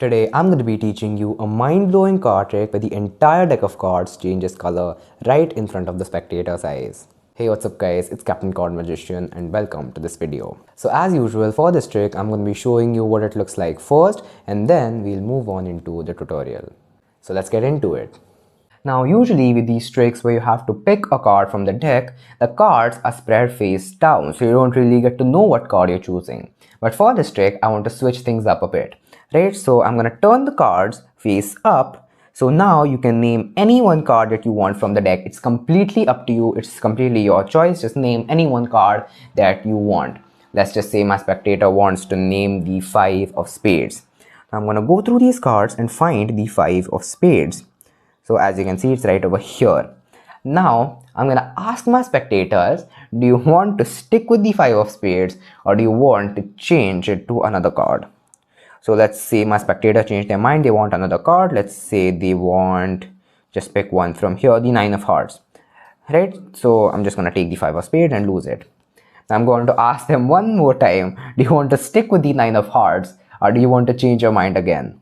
Today I'm going to be teaching you a mind-blowing card trick where the entire deck of cards changes color right in front of the spectator's eyes. Hey, what's up guys, it's Captain Card Magician and welcome to this video. So as usual for this trick I'm going to be showing you what it looks like first and then we'll move on into the tutorial. So let's get into it. Now usually with these tricks where you have to pick a card from the deck, the cards are spread face down so you don't really get to know what card you're choosing. But for this trick I want to switch things up a bit. Right, so I'm going to turn the cards face up. So now you can name any one card that you want from the deck. It's completely up to you. It's completely your choice. Just name any one card that you want. Let's just say my spectator wants to name the 5 of spades. Now I'm going to go through these cards and find the 5 of spades. So as you can see, it's right over here. Now I'm going to ask my spectators, do you want to stick with the 5 of spades or do you want to change it to another card? So let's say my spectator changed their mind, they want another card. Let's say they want, just pick one from here, the 9 of hearts. Right? So I'm just going to take the 5 of spades and lose it. I'm going to ask them one more time, do you want to stick with the 9 of hearts or do you want to change your mind again?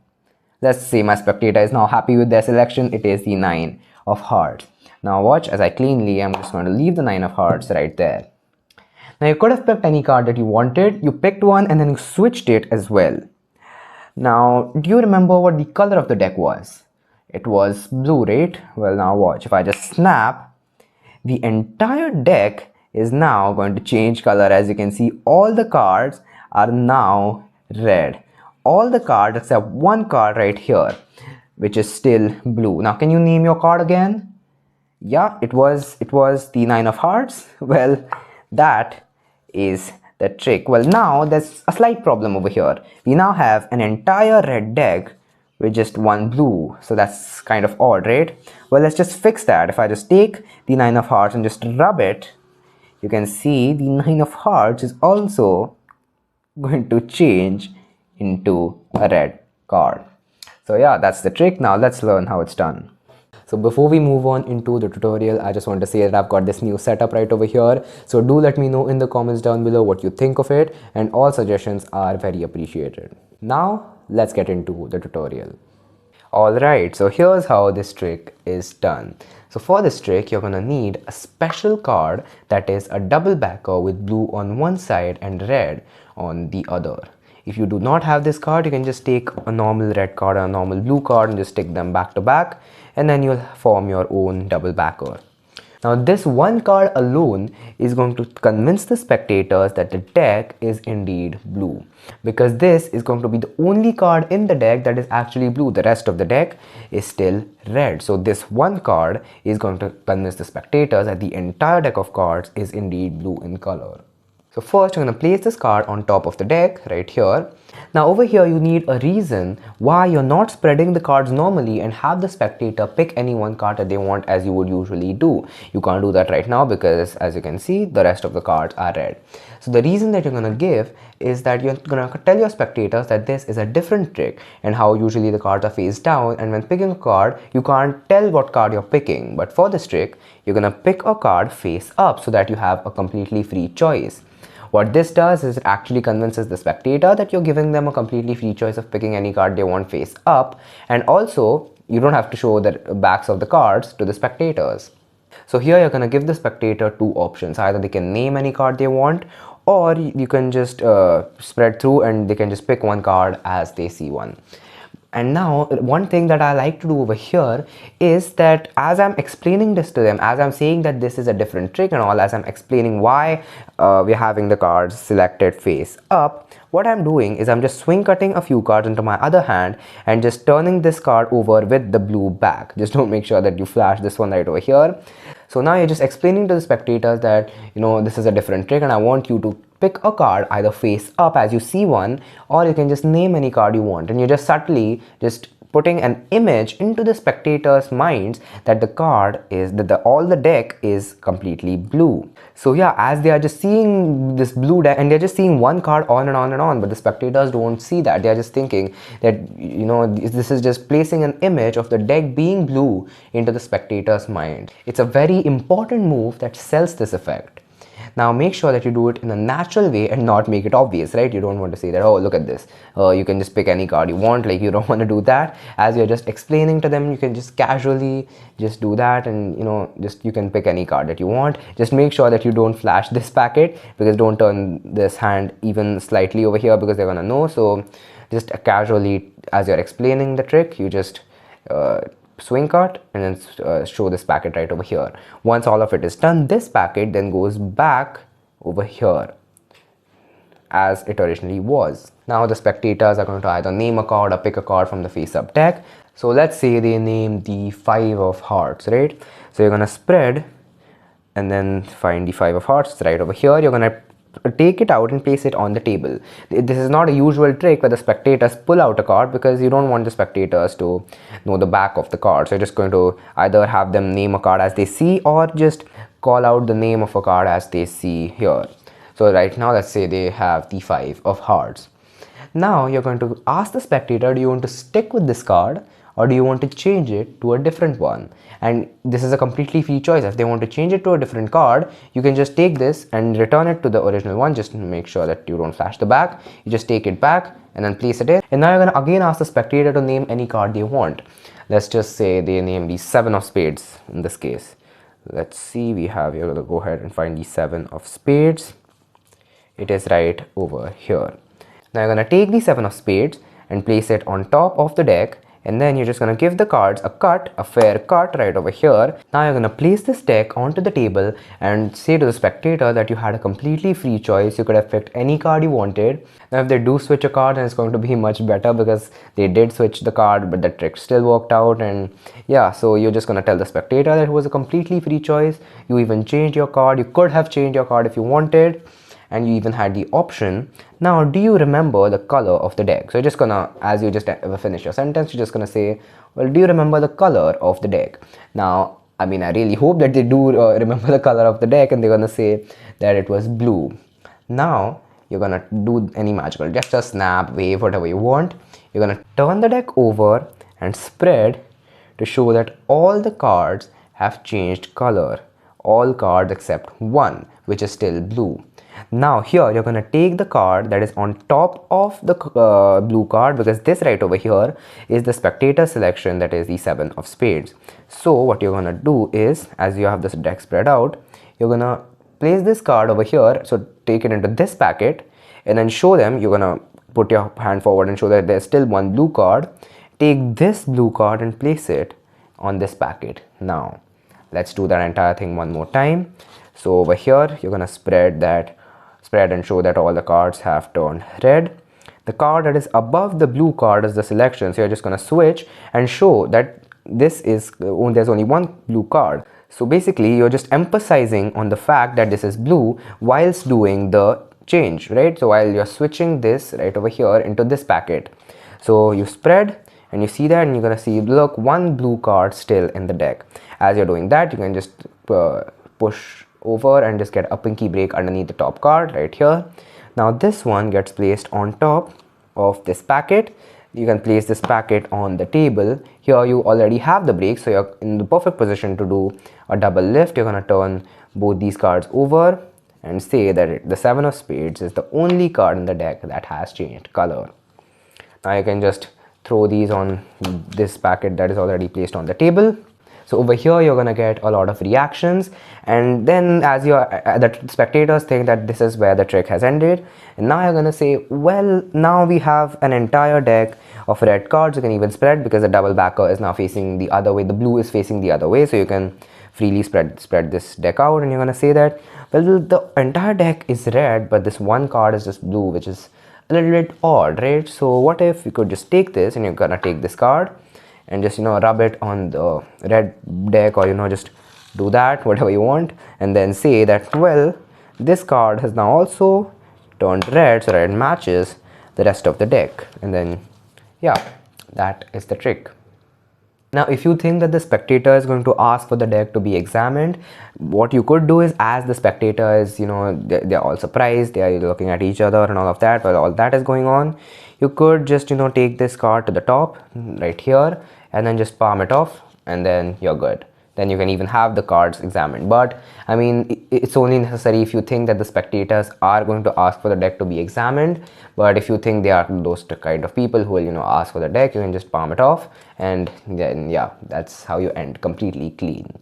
Let's say my spectator is now happy with their selection, it is the 9 of hearts. Now watch as I cleanly, I'm just going to leave the 9 of hearts right there. Now you could have picked any card that you wanted, you picked one and then you switched it as well. Now, do you remember what the color of the deck was? It was blue, right? Well, now watch. If I just snap, the entire deck is now going to change color. As you can see, all the cards are now red. All the cards except one card right here, which is still blue. Now, can you name your card again? Yeah, it was the 9 of hearts. Well, that is the trick. Well, now there's a slight problem over here. We now have an entire red deck with just one blue, so that's kind of odd, right? Well, let's just fix that. If I just take the 9 of hearts and just rub it, you can see the 9 of hearts is also going to change into a red card. So yeah, that's the trick. Now let's learn how it's done. So before we move on into the tutorial, I just want to say that I've got this new setup right over here. So do let me know in the comments down below what you think of it, and all suggestions are very appreciated. Now let's get into the tutorial. Alright, so here's how this trick is done. So for this trick, you're gonna need a special card that is a double backer with blue on one side and red on the other. If you do not have this card, you can just take a normal red card or a normal blue card and just stick them back to back, and then you'll form your own double backer. Now this one card alone is going to convince the spectators that the deck is indeed blue, because this is going to be the only card in the deck that is actually blue. The rest of the deck is still red. So this one card is going to convince the spectators that the entire deck of cards is indeed blue in color. So first you're going to place this card on top of the deck right here. Now over here you need a reason why you're not spreading the cards normally and have the spectator pick any one card that they want as you would usually do. You can't do that right now because as you can see the rest of the cards are red. So the reason that you're going to give is that you're going to tell your spectators that this is a different trick and how usually the cards are face down, and when picking a card you can't tell what card you're picking, but for this trick you're going to pick a card face up so that you have a completely free choice. What this does is it actually convinces the spectator that you're giving them a completely free choice of picking any card they want face up, and also you don't have to show the backs of the cards to the spectators. So here you're going to give the spectator two options. Either they can name any card they want, or you can just spread through and they can just pick one card as they see one. And now one thing that I like to do over here is that as I'm explaining this to them, as I'm saying that this is a different trick and all, as I'm explaining why we're having the cards selected face up, what I'm doing is I'm just swing cutting a few cards into my other hand and just turning this card over with the blue back. Just don't make sure that you flash this one right over here. So now you're just explaining to the spectators that, you know, this is a different trick and I want you to pick a card either face up as you see one, or you can just name any card you want, and you're just subtly just putting an image into the spectators' minds that the card is all the deck is completely blue. So yeah, as they are just seeing this blue deck and they're just seeing one card on and on and on, but the spectators don't see that. They're just thinking that, you know, this is just placing an image of the deck being blue into the spectators' mind. It's a very important move that sells this effect. Now make sure that you do it in a natural way and not make it obvious, right? You don't want to say that, oh, look at this, you can just pick any card you want. Like, you don't want to do that. As you're just explaining to them, you can just casually just do that, and just you can pick any card that you want. Just make sure that you don't flash this packet, because don't turn this hand even slightly over here, because they're gonna know. So just casually, as you're explaining the trick, you just swing cut and then show this packet right over here. Once all of it is done, this packet then goes back over here as it originally was. Now the spectators are going to either name a card or pick a card from the face-up deck. So let's say they name the 5 of hearts, right? So you're going to spread and then find the 5 of hearts. It's right over here. You're going to take it out and place it on the table. This is not a usual trick where the spectators pull out a card, because you don't want the spectators to know the back of the card. So you're just going to either have them name a card as they see, or just call out the name of a card as they see here. So right now, let's say they have the 5 of hearts. Now you're going to ask the spectator, do you want to stick with this card, or do you want to change it to a different one? And this is a completely free choice. If they want to change it to a different card, you can just take this and return it to the original one. Just make sure that you don't flash the back. You just take it back and then place it in. And now you're going to again ask the spectator to name any card they want. Let's just say they name the 7 of spades in this case. Let's see, we have, you're going to go ahead and find the 7 of spades. It is right over here. Now you're going to take the 7 of spades and place it on top of the deck, and then you're just going to give the cards a fair cut right over here. Now you're going to place this deck onto the table and say to the spectator that you had a completely free choice. You could have picked any card you wanted. Now if they do switch a card, then it's going to be much better, because they did switch the card, but the trick still worked out. And yeah, so you're just going to tell the spectator that it was a completely free choice. You even changed your card. You could have changed your card if you wanted, and you even had the option. Now, do you remember the color of the deck? So you're just gonna, as you just finish your sentence, you're just gonna say, well, do you remember the color of the deck? Now, I mean, I really hope that they do remember the color of the deck, and they're gonna say that it was blue. Now, you're gonna do any magical gesture, snap, wave, whatever you want. You're gonna turn the deck over and spread to show that all the cards have changed color. All cards except one, which is still blue. Now here you're going to take the card that is on top of the blue card, because this right over here is the spectator selection, that is the 7 of spades. So what you're going to do is, as you have this deck spread out, you're going to place this card over here. So take it into this packet and then show them, you're going to put your hand forward and show that there's still one blue card. Take this blue card and place it on this packet. Now let's do that entire thing one more time. So over here you're going to spread and show that all the cards have turned red. The card that is above the blue card is the selection. So you're just going to switch and show that this is there's only one blue card. So basically you're just emphasizing on the fact that this is blue whilst doing the change, right? So while you're switching this right over here into this packet, so you spread and you see that, and you're going to see, look, one blue card still in the deck. As you're doing that, you can just push over and just get a pinky break underneath the top card right here. Now this one gets placed on top of this packet. You can place this packet on the table. Here you already have the break, so you're in the perfect position to do a double lift. You're going to turn both these cards over and say that the 7 of spades is the only card in the deck that has changed color. Now you can just throw these on this packet that is already placed on the table. So over here you're gonna get a lot of reactions, and then as the spectators think that this is where the trick has ended, and now you're gonna say, well, now we have an entire deck of red cards. You can even spread, because the double backer is now facing the other way, the blue is facing the other way, so you can freely spread this deck out. And you're gonna say that, well, the entire deck is red, but this one card is just blue, which is a little bit odd, right? So what if we could just take this, and you're gonna take this card and just rub it on the red deck, or just do that, whatever you want, and then say that, well, this card has now also turned red, so red matches the rest of the deck. And then yeah, that is the trick. Now if you think that the spectator is going to ask for the deck to be examined, what you could do is, as the spectator is, they're all surprised, they are looking at each other and all of that, while all that is going on, you could just take this card to the top right here and then just palm it off, and then you're good. then you can even have the cards examined. But I mean, it's only necessary if you think that the spectators are going to ask for the deck to be examined. But if you think they are those kind of people who will, ask for the deck, you can just palm it off, and then yeah, that's how you end completely clean.